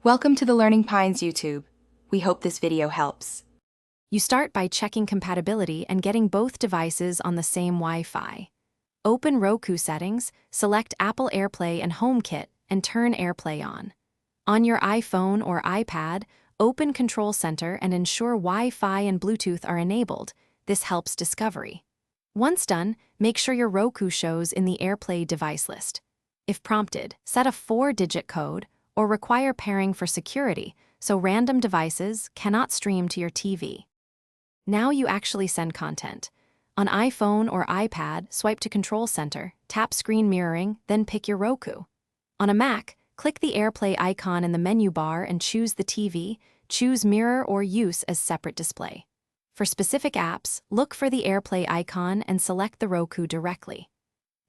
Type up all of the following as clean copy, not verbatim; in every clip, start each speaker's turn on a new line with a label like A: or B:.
A: Welcome to the Learning Pines YouTube. We hope this video helps.
B: You start by checking compatibility and getting both devices on the same Wi-Fi. Open Roku settings, select Apple AirPlay and HomeKit, and turn AirPlay on. On your iPhone or iPad, open Control Center and ensure Wi-Fi and Bluetooth are enabled. This helps discovery. Once done, make sure your Roku shows in the AirPlay device list. If prompted, set a 4-digit code or require pairing for security so random devices cannot stream to your TV. Now you actually send content. On iPhone or iPad, swipe to Control Center, tap Screen Mirroring, then pick your Roku. On a Mac, click the AirPlay icon in the menu bar and choose the TV, choose Mirror or Use as separate display. For specific apps, look for the AirPlay icon and select the Roku directly.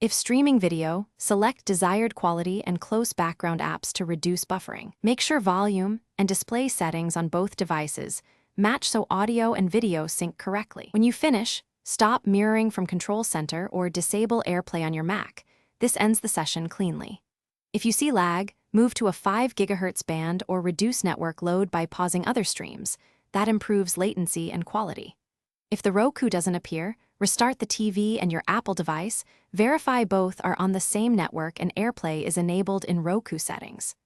B: If streaming video, select desired quality and close background apps to reduce buffering. Make sure volume and display settings on both devices match so audio and video sync correctly. When you finish, stop mirroring from Control Center or disable AirPlay on your Mac. This ends the session cleanly. If you see lag, move to a 5 GHz band or reduce network load by pausing other streams. That improves latency and quality. If the Roku doesn't appear, restart the TV and your Apple device, verify both are on the same network and AirPlay is enabled in Roku settings.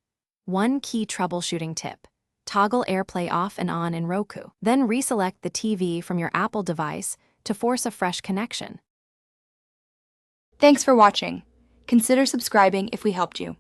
B: One key troubleshooting tip: toggle AirPlay off and on in Roku. Then reselect the TV from your Apple device to force a fresh connection.
A: Thanks for watching. Consider subscribing if we helped you.